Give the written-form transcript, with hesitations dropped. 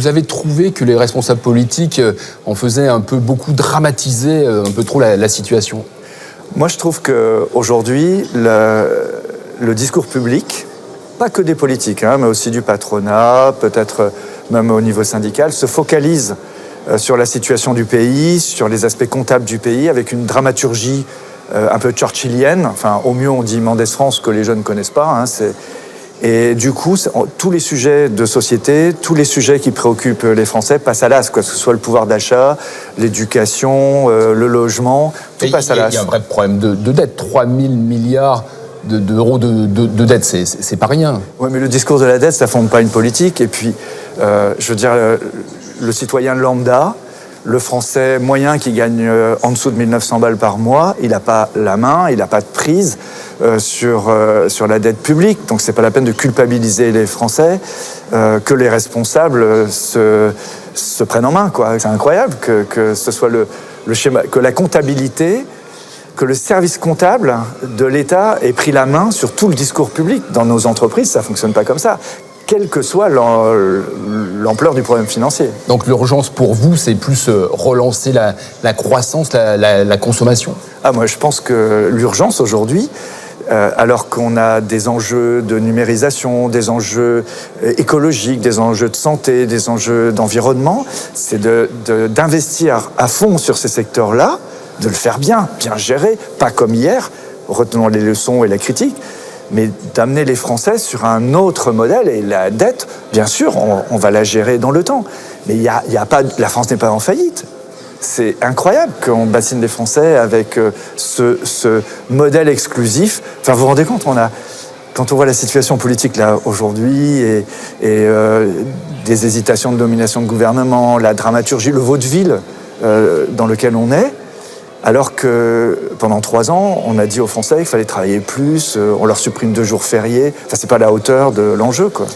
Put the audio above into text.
vous avez trouvé que les responsables politiques en faisaient un peu beaucoup dramatiser un peu trop la situation? Moi, je trouve qu'aujourd'hui, le discours public, pas que des politiques, mais aussi du patronat, peut-être même au niveau syndical, se focalise sur la situation du pays, sur les aspects comptables du pays, avec une dramaturgie un peu churchillienne. Enfin, au mieux, on dit Mendès France, que les jeunes ne connaissent pas. Et du coup, tous les sujets de société, tous les sujets qui préoccupent les Français passent à l'as, que ce soit le pouvoir d'achat, l'éducation, le logement, tout passe à l'as. Il y a un vrai problème de dette, 3 000 milliards d'euros de dette, c'est pas rien. Oui, mais le discours de la dette, ça ne fonde pas une politique. Et puis, je veux dire, le citoyen lambda, le Français moyen qui gagne en dessous de 1 900 balles par mois, il n'a pas la main, il n'a pas de prise sur la dette publique. Donc c'est pas la peine de culpabiliser les Français, que les responsables se prennent en main, quoi. C'est incroyable que ce soit le schéma, que la comptabilité, que le service comptable de l'État ait pris la main sur tout le discours public. Dans nos entreprises, ça ne fonctionne pas comme ça, quelle que soit l'ampleur du problème financier. Donc l'urgence pour vous, c'est plus relancer la croissance, la consommation? Moi, je pense que l'urgence aujourd'hui, alors qu'on a des enjeux de numérisation, des enjeux écologiques, des enjeux de santé, des enjeux d'environnement, c'est d'investir à fond sur ces secteurs-là, de le faire bien gérer, pas comme hier, retenons les leçons et la critique, mais d'amener les Français sur un autre modèle. Et la dette, bien sûr, on va la gérer dans le temps. Mais y a pas, la France n'est pas en faillite. C'est incroyable qu'on bassine les Français avec ce modèle exclusif. Enfin, vous vous rendez compte, quand on voit la situation politique là aujourd'hui et des hésitations de nomination de gouvernement, la dramaturgie, le vaudeville dans lequel on est, alors que pendant 3 ans, on a dit aux Français qu'il fallait travailler plus, on leur supprime 2 jours fériés. Enfin, c'est pas à la hauteur de l'enjeu, quoi.